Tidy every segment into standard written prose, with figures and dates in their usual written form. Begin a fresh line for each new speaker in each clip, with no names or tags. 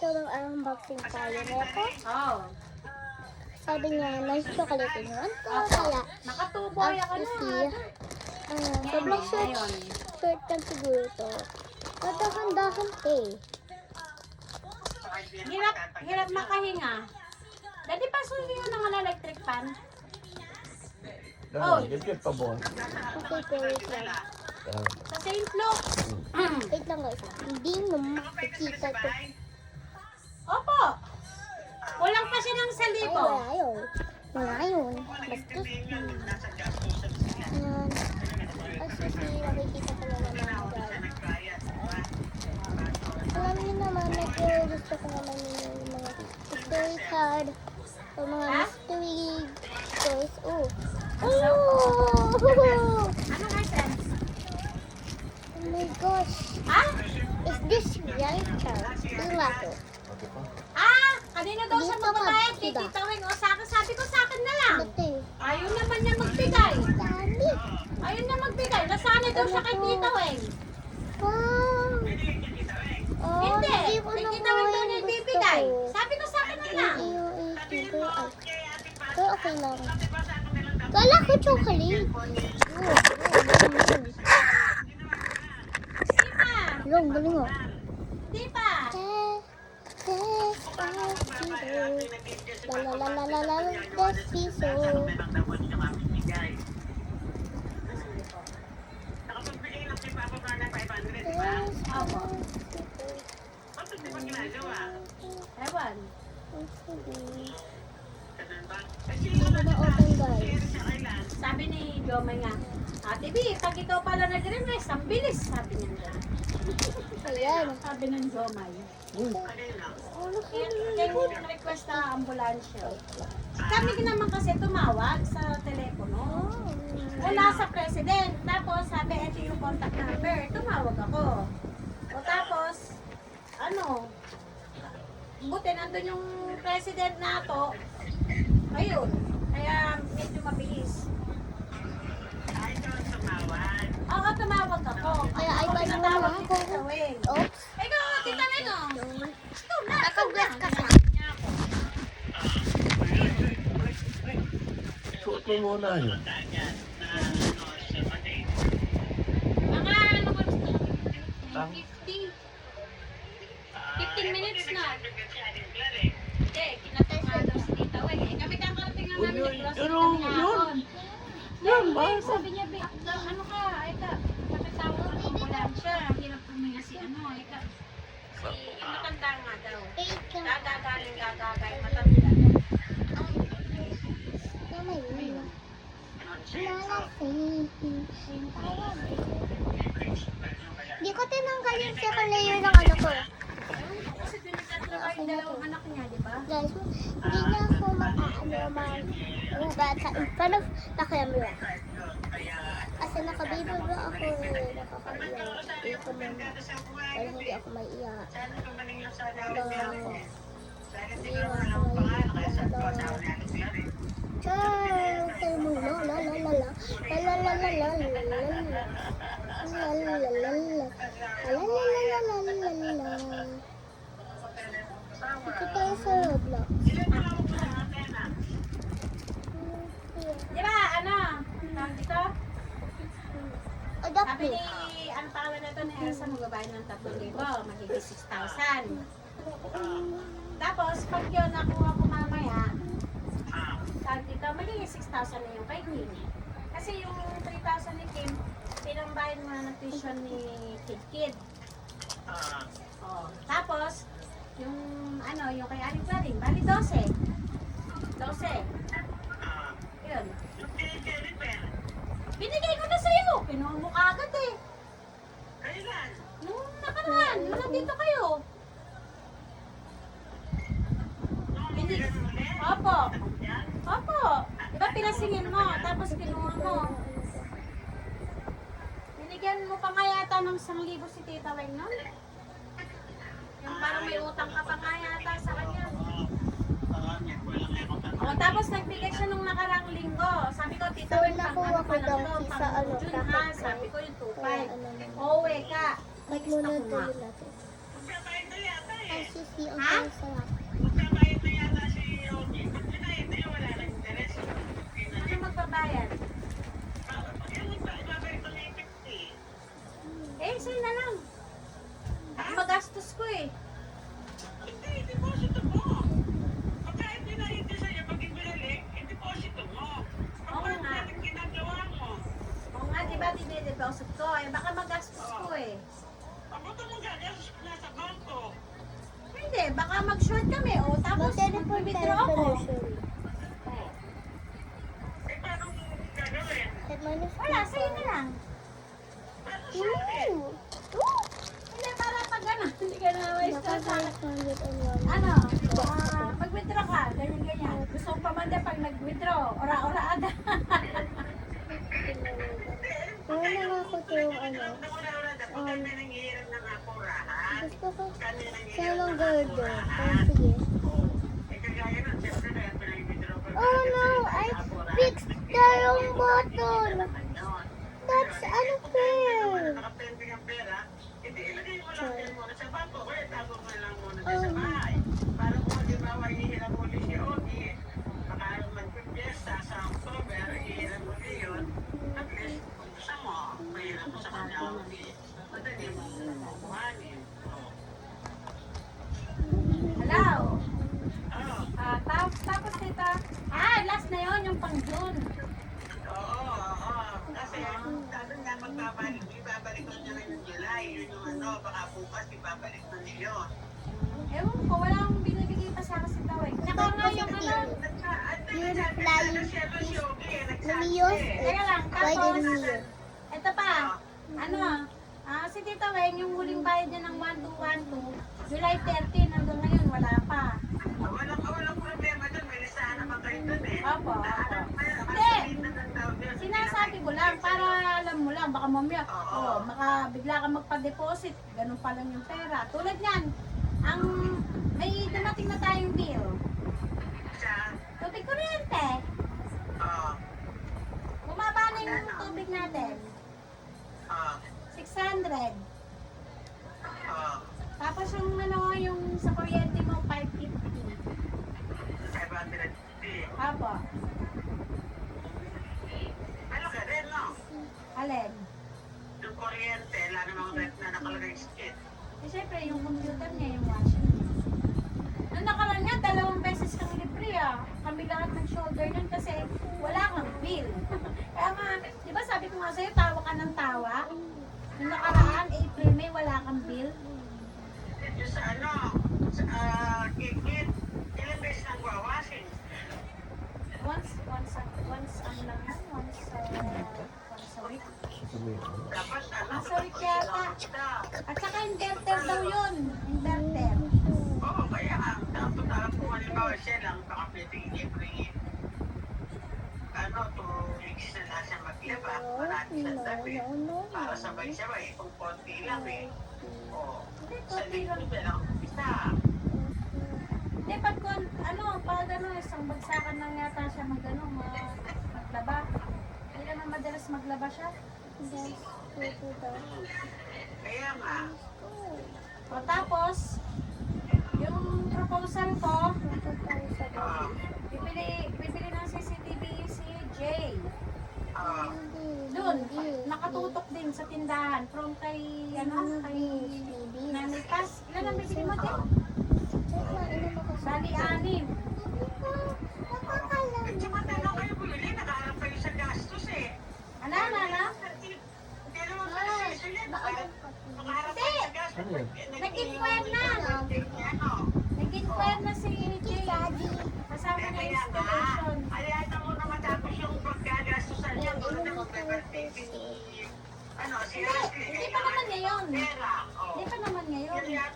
Ito ang unboxing tayo nito.
Oo.
Sabi niya, nice chocolate in one ko.
Opo.
Kaya,
Nakatuboy ako
as you
na.
see, sobrang short lang siguro ito. Nadahan-dahan eh.
Hirap makahinga. Dati pa susi yun ng electric fan. Oh.
Gigit pa po.
Okay, wait lang.
Sa St. Luke.
Wait lang guys. Hindi mo makikita ito.
Opo. Kulang pa siya ng 1,000.
Ay, wala yun. Wala yun. Bastos. Ayan. As you see, nakikita ko naman guys. Alam niyo naman, gusto ko naman yung mga mystery card o mga mystery toys. Oh! Oh!
Anong essence?
Oh my gosh!
Ha?
Is this right, Charles? Yung nga to.
Kanina daw siya magbabayad kay Tita Weng. O sa akin, sabi ko sa akin na lang.
Ito eh.
Ayaw naman niya magbigay.
Dami!
Ayaw niya magbigay. Nasanay daw siya kay Tita Weng.
Wow! Oh,
Hindi.
ko
Kay
na
Tita Weng daw niya
gusto
ibibigay.
ko.
Sabi ko sa akin na lang.
Pero okay lang. Kala ko chocolate.
Di pa.
Long, galing mo.
Di pa.
La la la la la la, Despiso.
Ewan.
Hindi ko na-open guys.
Sabi ni Jomay nga, Ate B, pag ikaw pala nag-request, ang bilis. Sabi niya.
Ayan.
Sabi ng Jomay.
Ano
Kaya request na ambulansya. Kami naman kasi tumawag sa telepono. Wala sa president. Tapos sabi, ito yung contact number. Tumawag ako. O tapos, buti nandun yung president na to. Ayun. Kaya medyo mabilis. Oo, tumawag ako.
Kaya ay ba naman
Tinatawag
ako?
ni Tita Weng.
Oops.
Ikaw, Tita Weng, oh. Ikaw na.
Naka-bless ka sa.
Suot mo muna yun.
Mga ano ko,
Ang
15 minutes na. Hindi, kinatay nga daw si Tita Weng. Kami kakarating na namin yung process
Pero
kami
yun.
hapon.
Yun,
Eh,
ba?
sabi niya, ano ka, eka, nakatawag ng ambulansya. Hirap puminga si matanda nga daw. Gagagaling, matanda.
Hindi ko tinanggal yung second layer ng ano ko.
Kasi dinagdag na yung dalawang anak niya, di ba?
Guys, hindi na ako mag-ubat sa in front of the camera. Kasi nakabibo ba ako nakakaiyak. Hindi ko naman. Pero hindi ako maiiyak. Dawa ako. Hindi na ako maiiyak. Dawa ako. Ciao! Tayo mo. La la la la la. La la la la la la la la la. La la la la la. La la la la la la la. Ito tayo sa Roblox.
Di ba, tawag dito?
Adapt
Sabi
me.
ni, ano pangalan na ito ni Elsa, magbabayad ng 3,000, magiging 6,000. Tapos, pag yun nakuha ko mamaya, tawag dito, magiging 6,000 na yung kay Kim. Kasi yung 3,000 ni Kim, pinambayad mo na ng tuition ni Kid. Oh. Tapos, yung yung kay Aling Claring, bali 12. 12. Yun. Binigay ko na sa'yo. Pinuha mo kagad eh. Nung nakaraan, nung nandito kayo. Opo. Opo. Diba pinasingin mo, tapos kinuha mo. Binigyan mo pa nga yata ng 1,000 si Tita Weng nun. Yung parang may utang ka pa nga yata sa kanya. O, tapos nagbigay siya nung nakarang linggo. Sabi ko, Tita Weng,
nakuha ko daw sa
June ha. Sabi ko yung 2,500. Owe ka.
Mag muna tayo natin. As you see, Tea ang
Ha?
sarap.
Ano magbabayad? Eh, sa'yo na lang. Ako magastos ko eh. Oo nga. Oo nga, di ba dinedeposit ko? Eh, baka magastos ko eh. Hindi, baka mag-short kami. O, tapos
Mag-teleport tayo
mag-withdraw
sa
ako.
nursery. At minus
Wala, sa'yo na lang.
Ooh!
Hindi, para pag ano, hindi ka na ma-stress sa
Naka-501.
ano, mag-withdraw ka, ganyan-ganyan. Gusto ko pa man din pag nag-withdraw, ora-ora agad.
Pero nakakuto yung ano. Gusto ko samang gardo. Pero sige. Oh no! I fixed the wrong button! That's unfair!
Hello? Tapos dito, last na yon yung pang June. Ewan ko, wala akong binibigay pa sa akin sa tawag. Naka nga yung ano.
Yung flying Miyos?
Teka lang,
Why
tapos,
did Miyos?
eto pa, ano, si Tita Wen, yung huling bayad niya ng 1212, July 13, hanggang ngayon, wala pa. Opo, opo. Hindi, sinasabi ko lang, para alam mo lang, baka mamaya, baka bigla ka magpa-deposit, ganun pa lang yung pera. Tulad yan, may dumating na tayong bill. Tubig kuryente. Bumaba na yung tubig natin. 600. Tapos yung ano, yung sa kuryente mo, 550. Apo. Alin?
Yung kuryente, wala namang rep na nakalagay skid.
Eh, syempre, yung computer niya, yung washing niya. Nung nakaraan nga, 2 beses kang libre Kami lahat nag-shoulder nun kasi wala kang bill. Kaya nga, di ba sabi ko nga sa'yo, tawa ka ng tawa? Nung nakaraan, April, May, wala kang bill.
Yung sa ano, sa kikit, ilang beses nang wawashing.
Once a week.
Dapat ano,
Once a week yata. At saka inverter daw yun. Inverter.
Oo, kaya dapat kung halimbawa siya lang, baka pwedeng every 2 weeks na lang siya maglaba, marami sa tabi. Para sabay-sabay, kung konti lang Oo, sa linggo na lang umpisa.
Hindi, pag isang bagsakan lang yata siya maglaba. Hindi naman madalas maglaba siya.
Kaya nga,
O tapos, yung proposal ko, bibili ng CCTV si Jay. Doon, nakatutok din sa tindahan. From kay Nanay Paz. Ilan ang bibili mo din? Bali, 6.
medyo matalaw kayo bumili, nakaharap kayo sa gastos
Ano?
Hindi naman kasi sila, nakaharap kayo sa gastos.
Ano yan?
Nag-inquire na. Nag-inquire na si Jay. Kasama na yung installation.
Aliyata mo na matapos yung pagkagastusan niya, doon na mag-birthday si Ashley.
Hindi pa naman ngayon.
Pera,
Hindi pa naman ngayon.
yan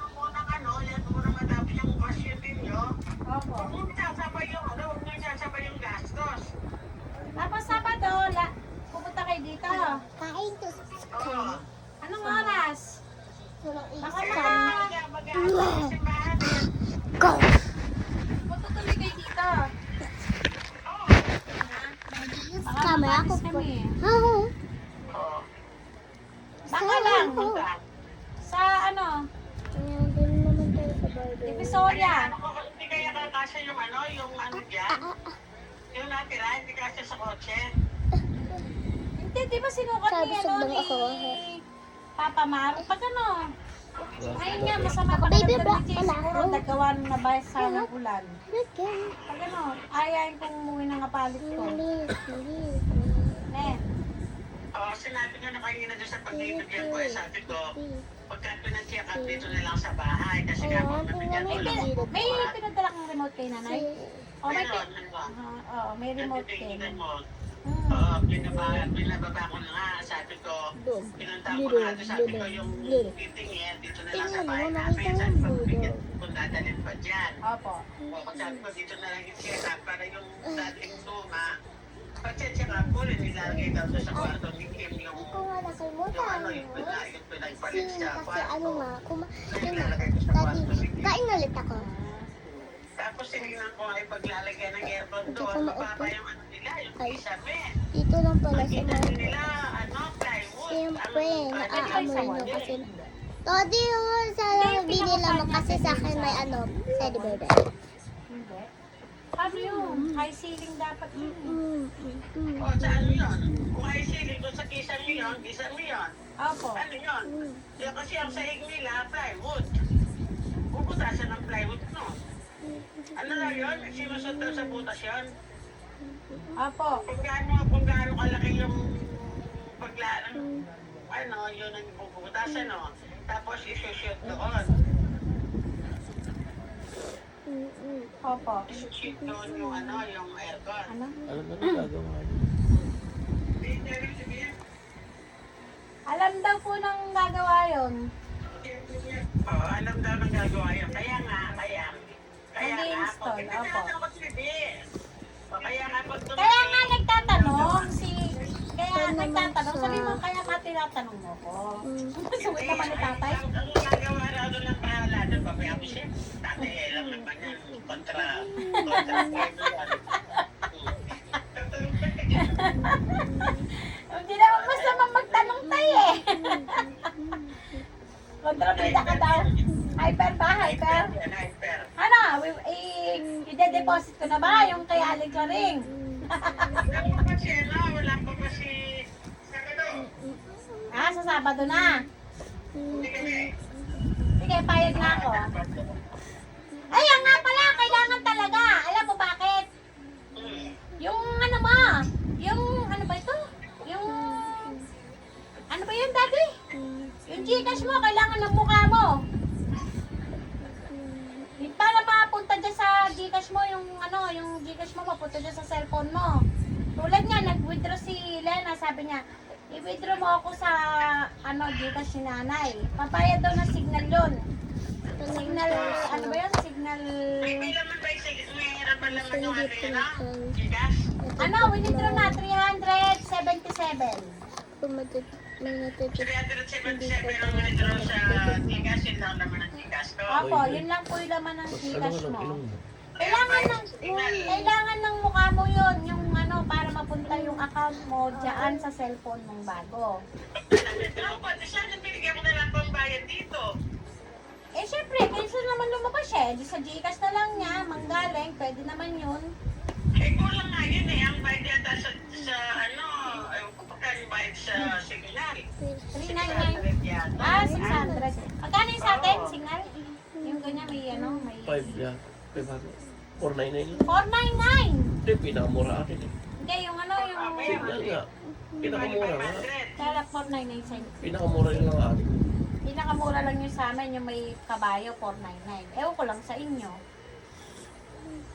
mo na matapos yung basyo din nyo.
Opo.
Huwag mo sasabay yung gastos.
Tapos Sabado, pupunta kayo dito.
Kain to.
Oo.
Anong oras? Baka
Kaya
mga
Paano ko, hindi kaya kakasya yung ano dyan? Yung natira, hindi kasya sa kotse.
Hindi, di ba sinukat
Sabi,
ni,
sumbong
ni
ako.
Papa Mar? Pag ano, ngayon nga, masama pa
Baby,
ka
black
ng
pala
siguro,
ako.
nagawan na ba sa ng ulan.
Okay.
Pag ano, ayayin kong umuwi ng kapalit ko.
Bilis.
Eh,
Oo, sinabi ko na kanina doon sa pag-ibigyan ko, sabi ko, pagka pinag-check up dito na lang sa bahay, kasi nga kung nabigyan ko lang.
may pinadala kang remote kay nanay? O, may
Meron, ano,
Oo, may remote kay
nabibigyan mo.
Hmm.
Oo, binababa ko na nga, sabi ko, pinunta ko na doon, sabi ko yung titingin, dito na lang sa bahay namin, sabi ko, bigyan kung dadalhin pa dyan.
Opo.
O, sabi ko, dito na lang yung check up para yung dating luma, pag-check up ko rin, nilalagay daw doon sa kwarto ni Kim yung
Hindi ko nga nakalimutan.
yung pinagpalit
Kasi
sa
ano
kwarto.
nga,
Yung nilalagay ko sa kwarto si Kim.
kain ulit ako.
Tapos sinignan ko ay paglalagyan ng aircon doon, mababa yung ano nila, yung kisame.
Dito lang pala sa
Nakita
mga.
nila, plywood.
Siyempre, naaamoy
sa
nyo
wall.
kasi. Todi yun, sana binila mo kasi sa akin may teddy bear din.
Hindi. Ano yun? High ceiling dapat yun.
O, sa ano yun? Kung ay siling doon sa kisame yun,
Opo.
ano yun? Yung kasi ang sahig nila, plywood. Bubutasan ng plywood, no? Ano lang yun? Sinusot daw sa butas yun?
Opo.
Kung gaano kalaki yung yun ang bubutasan, no? Tapos isushoot doon.
Opo.
Isushoot doon yung yung aircon.
Ano?
Alam na rin gagawa niya.
Alam daw po nang gagawa yun.
Oo, alam daw nang gagawa yun. Kaya nga,
Mag-i-install, opo.
Kaya nga, pag
Kaya nga nagtatanong sabi mo kaya ka tinatanong mo ko. Sungit naman ni tatay.
Ang gagawa raw doon ng bahala doon, papaya ko siya. Tatay, alam naman yan, kontra
Hindi naman masama magtanong tayo eh. Kontrabida ka daw. Hyper ba? Hyper? Ano? I-deposit ko na ba yung kay Aling Claring?
Wala pa pa si
Sa Sabado na. Sige, payag na ako. Ay, nga pala, kailangan talaga. Alam mo bakit? Yung ano ba ito? Yung, ano ba yun, daddy? Yung Gcash mo, kailangan ng mukha mo. Para mapunta dyan sa Gcash mo, yung Gcash mo, mapunta dyan sa cellphone mo. Tulad nga, nag-withdraw si Lena, sabi niya, i-withdraw mo ako sa, Gcash ni nanay. Papayad daw ng signal yun. Signal, ano ba yun? Signal,
may laman ba may hirapan naman yung Gcash?
withdraw na, 377.
May natutupin.
377 ang withdraw sa Gcash, yun lang naman ang Gcash ko.
Opo, yun lang po yung laman ng
Ano
Gcash
ka ng
mo.
ilong mo?
Kailangan ng mukha mo yun, yung para mapunta yung account mo dyan sa cellphone mong bago.
Ano ba? Sana binigyan mo na lang pambayad dito.
Eh, syempre, kaysa naman lumabas siya, di sa Gcash na lang niya, manggaling, pwede naman yun.
Kulang nga yun eh. Ang bayad yata sa pagkano bayad sa signal.
399.
Yata.
600. Magkano yung sa atin, signal? Yung ganyan, may
5 yan. 499 yun.
499.
Hindi, pinakamura akin eh.
Hindi, yung
Signal nga. Pinakamura nga.
Kala 499 sa inyo.
Pinakamura yun lang akin.
Pinakamura lang yung sa amin, yung may kabayo, 499. Ewan ko lang sa inyo.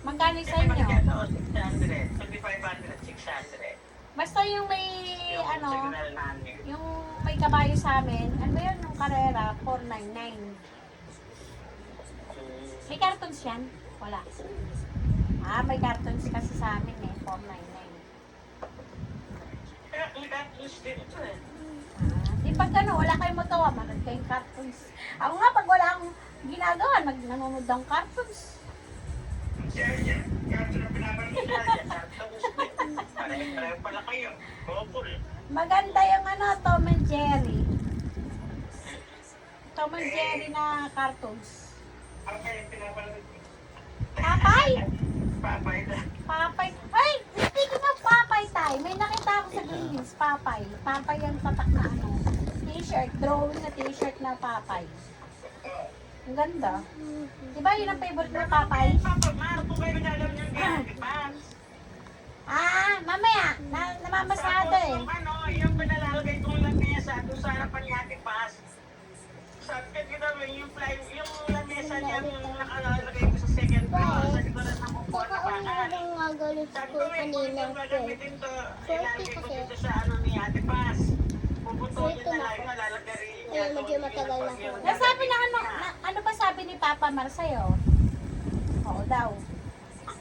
Magkano yung sa inyo?
600. 2,500, 600.
Basta yung may,
Yung signal namin.
yung may kabayo sa amin, ano ba yun, yung karera, 499. May cartons yan? Wala. May cartons kasi sa amin eh, 499.
Kaya ang cartons din ito eh.
Di pag wala kayong magawa, manood kayong cartons. Ako nga, pag wala akong ginagawa, nanonood ng cartons.
Kaya ito na pinapanood niya. Cartons din. Pareho pala kayo. Couple.
Maganda yung Tom and Jerry. Tom and Jerry na cartons.
Ang kaya pinapanood niya.
Papay?
Papay na.
Papay. Ay, speaking of Papay tayo, may nakita ako sa Greenpeace, Papay. Papay yung tatak na ano, t-shirt, drawing na t-shirt na Papay. Ang ganda. Diba yun ang favorite mo, Papay?
Papa, Mar, kung kayo nagagawa niyo yung Pants.
Ah, mamaya, namamasado
Tapos
eh.
yung ano, yung pinalalagay kong lamesa doon sa harapan ni Ate Paz. Sabi ko gawin yung lamesa niya yung nakalagay ko sa second floor. Sa likuran ng upuan na
Kakauna
bakal.
lang nga galing
Sabi
ko
ko, kung
kanina
ito gagamitin to, ilalagay ko
kasi.
dito sa ano ni Ate Paz. Puputulin
Ito
na
na
lang,
po.
nalalagarin niya.
Kaya medyo matagal na po.
Nasabi na ano ba sabi ni Papa Mar sa'yo? Oo daw.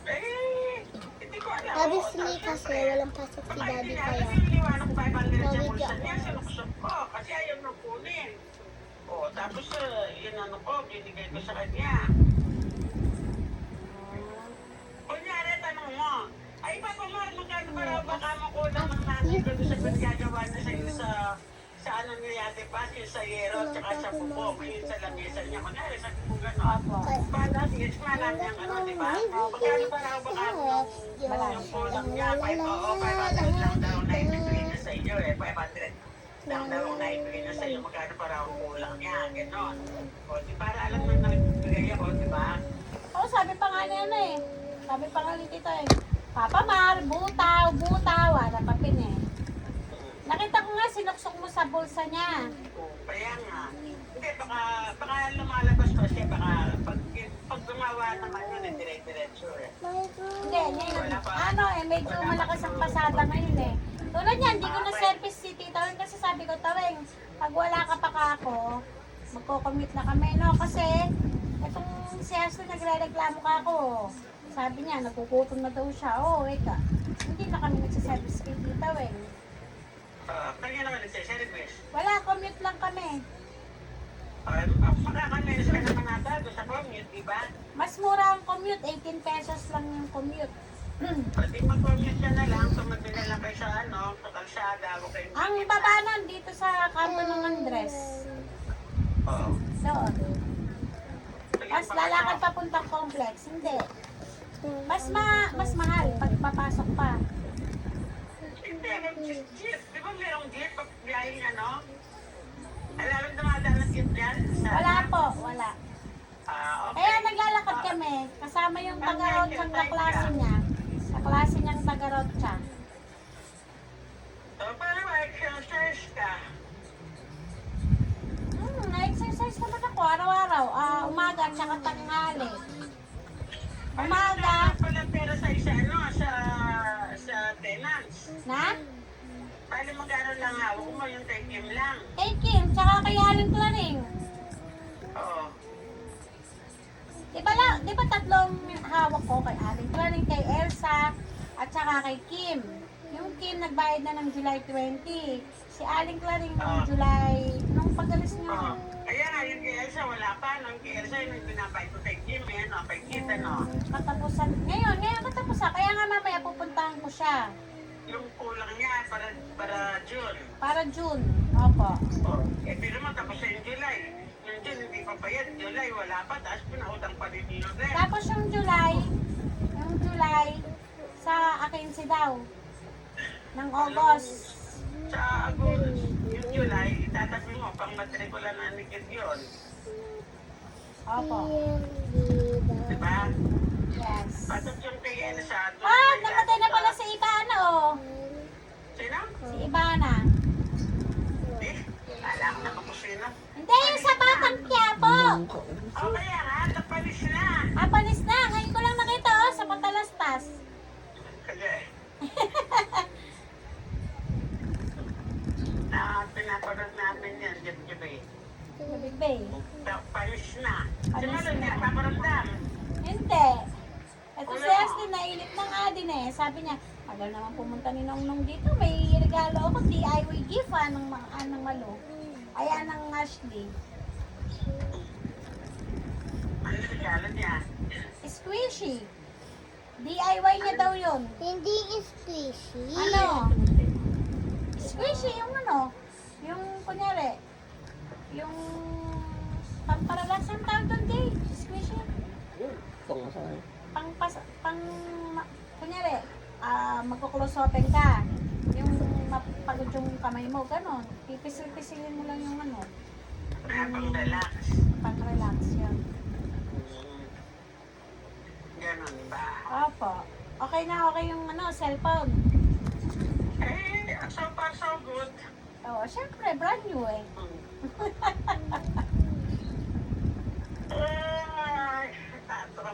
Eh, hindi ko alam.
Obviously kasi walang pasok si daddy kaya.
Niliwanag 500 sa
Nabigyan
bulsa
ako.
niya, sinuksok ko kasi ayaw na kunin. Tapos yun ano ko, binigay ko sa kanya. Kunyari, tanong mo, ay Papa Mar, magkano para baka makulang ng nanay ko doon sa pagkagawa na sa inyo sa ano ni Ate Paz, yung sa yero, tsaka sa bubong, yung sa lamesa niya. Kunyari, sabi ko gano'n.
Opo.
Para sige, malam niyang ano, di ba? Magkano para baka yung kulang niya, 500 lang daw na ibigay niya sa iyo eh, 500 lang daw na ibigay niya sa iyo, magkano para ang kulang niya, gano'n. Di para alam mo na nagbigay ako, di ba?
Oo, sabi pa nga niya eh. Sabi pa nga ni Tito eh. Papa Mar, butaw, butaw. Wala pa pin eh. Nakita ko nga, sinuksok mo sa bulsa niya.
Kaya nga, hindi, baka lumalabas pa siya, baka pag gumawa naman yun, eh, dire-diretso eh.
Hindi, ngayon, ano eh, medyo malakas ang pasada ngayon eh. Tulad niyan, hindi ko na service si Tito Weng kasi sabi ko, Taweng, pag wala ka pa ka ako, magko-commute na kami, no? Kasi, itong si Ashley nagre-reklamo ka ako. Sabi niya, nagkukutom na daw siya. Oo, eka. Hindi na kami nagsiservice kay Tito Weng.
Kanya naman nagsiservice.
Wala, commute lang kami.
Makakamilis ka naman nata doon sa commute, di ba?
Mas mura ang commute, 18 pesos lang yung commute.
Pati mag-commute ka na lang, tumabili na lang kayo sa ano, sa kalsada, o kayo.
Ang baba nun, dito sa kanto ng Andres.
Oo.
Doon. Mas lalakad papuntang complex. Hindi. Mas mahal pag papasok pa.
Hindi, jeep. Di ba merong jeep pag biyahing ano? Alam mo dumadaan ng jeep yan?
Wala po, wala.
Okay.
Kaya naglalakad kami. Kasama yung taga-road sa kaklase niya. Sa klase niyang taga-road siya.
So, para ma-exercise ka.
Na-exercise naman ako araw-araw. Umaga at saka tanghali. Umaga.
Ano pala pera sa isa, ano, sa tenants?
Na?
Bali magkano lang hawak mo, yung kay Kim lang.
Kay Kim, tsaka kay Aling Claring.
Oo.
Di ba tatlong hawak ko kay Aling Claring, kay Elsa, at saka kay Kim. Yung Kim nagbayad na ng July 20. Si Aling Claring ng July, nung pag-alis
Oo.
niyo.
Kaya nga, yung kay Elsa, wala pa. Nung kay Elsa, yung pinapay ko kay Kim, yan, o, kay Kit, ano.
Katapusan. Ngayon katapusan. Kaya nga mamaya pupuntahan ko siya.
Yung kulang niya para June.
Para June. Opo.
Oh, pero mo tapos sa yung July. Yung June hindi pa bayad. July wala pa. Tapos pinautang pa din yung July.
Tapos yung July, sa akin si daw. Ng August.
Sa August, yung July, itatabi mo pang matrikula na nikit yun.
Opo.
Diba?
Yes.
Patot yung kay Elsa.
Namatay na pala si Ibana, oh.
Sino?
Si Ibana.
Eh, alam na ako sino.
Hindi, yung sa Batang Quiapo.
Oh, kaya nga, napalis na.
Panis na. Ngayon ko lang nakita, oh, sa Matalastas.
Kaya pinapanood namin yan, gabi-gabi.
Big Bay.
Palis na.
Palis
Sino
na.
na paparamdam?
Hindi. Ito si Ashley, nainip ng adin eh. Sabi niya, agal naman pumunta ni Nongnong dito. May regalo ako, DIY gift ng malo. Ayan ng Ashley.
Ano regalo niya?
Squishy. DIY niya daw yun.
Hindi squishy.
Ano? Squishy yung ano? Yung kunyari, yung pamparelax ang tawag doon, Jay. Squishy.
Yun, pang masakay.
kunyari, magko-close open ka. Yung mapagod yung kamay mo, ganon. Pipisil-pisilin mo lang yung ano.
Habang relax.
Pang-relax yun.
Ganun ba?
Opo. Okay na okay yung ano, cellphone.
Eh, so far so good.
Oo, syempre, brand new eh.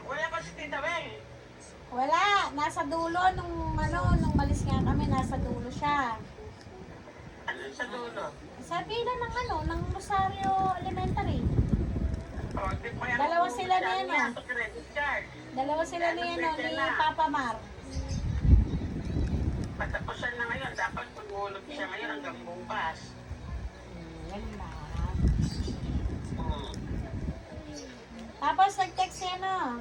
Wala pa si Tita Beng.
Wala, nasa dulo nung malis nga kami, nasa dulo siya.
Ano sa dulo?
Sa pila ng ng Rosario Elementary.
Oh, di pa yan.
Dalawa sila na yan,
Sa credit card.
Dalawa sila ni Papa Mar.
Patapusan na ngayon. Dapat pag-ulog siya ngayon hanggang bukas.
Ganun ba?
Hmm.
Tapos nag-text siya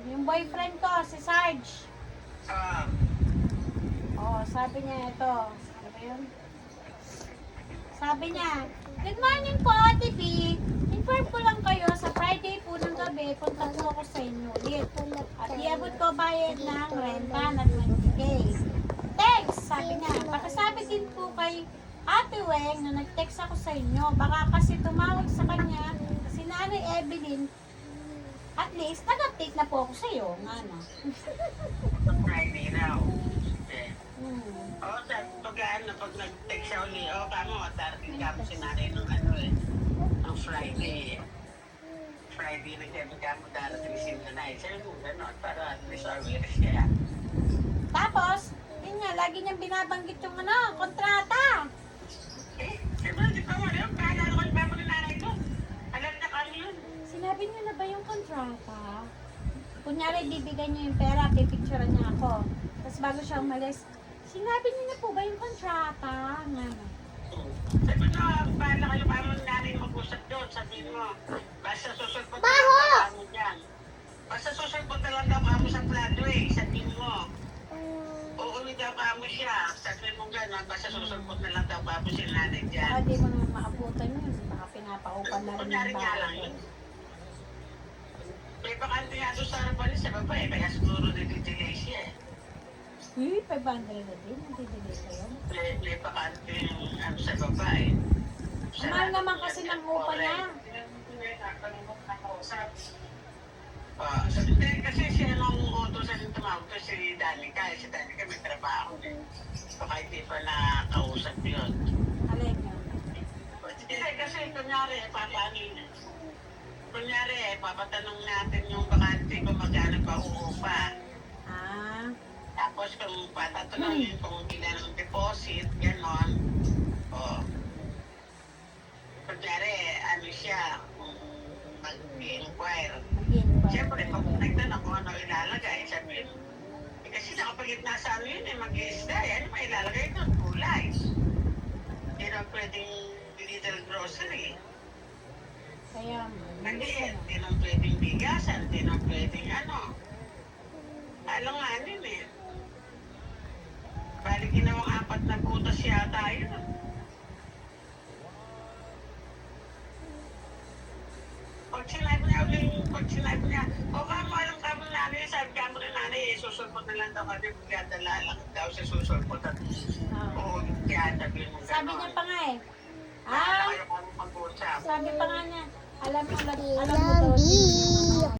yung boyfriend ko, si Sarge.
Ah,
Oh, sabi niya ito. Ano ba yun? Sabi niya, good morning po, Ate B. Inform ko lang kayo, sa Friday po ng gabi, punta po ako sa inyo ulit. At iabot ko bayad ng renta na 20K. Thanks, sabi niya. Pakisabi din po kay Ate Weng na nag-text ako sa inyo. Baka kasi tumawag sa kanya si Nanay Evelyn. At least, nag-update na po ako sa iyo. Ano?
Friday raw. Okay.
Hmm.
Oo, pag nag-text siya uli, kamo, darating kamo si nanay nung nung Friday. Friday, nagsabi kamo darating si nanay. Sabi mo, gano'n, para at least aware siya.
Tapos, yun nga, lagi niyang binabanggit yung kontrata.
Siyempre, di ba mo, kaalala ko yung memo ni nanay ko. Alam na kami yun.
Sinabi niyo na ba yung kontrata? Kunyari, bibigyan niyo yung pera, pipicturean niya ako. Tapos bago siya umalis, sinabi niyo na po ba yung kontrata? Nga.
Sabi mo, paano kayo kamo ni nanay mag-usap doon? Sabihin mo, basta susulpot na
Baho!
lang daw kamo dyan. Basta susulpot na lang daw kamo sa Broadway. Sabihin mo, uuwi daw kamo siya. Sabihin mo gano'n, basta susulpot na lang daw kamo si nanay dyan.
Baka di mo naman maabutan yun. Baka pinapaupan na rin
Kunyari
yung
nga lang
bahay.
yun. May bakante nga doon sa harapan sa babae, kaya siguro nadidelay siya eh.
Uy, 500 na din. Nadidelay ka yun.
May bakante yung sa babae.
Ang mahal naman kasi ng upa niya.
Kasi siya nung utosan yung tumawag ko si Danica. Si Danica may trabaho eh. So kahit di pa nakausap yun.
Alin yun?
Kasi kunyari, papatanong natin yung bakante kung magkano pa uupa.
Ah,
Tapos kung patatanungin kung ilan ang deposit, gano'n. O, kunyari, ano siya, mag-inquire.
mag-in pa.
Siyempre, pag nagtanong kung ano ilalagay, sabihin, kasi nakapagitna sa ano yun, mag-iisda, ano may ilalagay doon? Kulay. Hindi na pwedeng little grocery.
Kaya,
Hindi na pwedeng bigasan, hindi na pwedeng ano. Alanganin eh. Bali ginawang 4 na butas yata yun. Pag sinabi niya, kamo alam kamo nanay, sabi kamo ni nanay, susulpot na lang daw kami, magdadala lang daw siya susulpot at kaya sabi mo
sabi niya pa nga eh.
kayo kamo mag-usap.
Sabi pa nga niya, alam mo daw,
Lambi.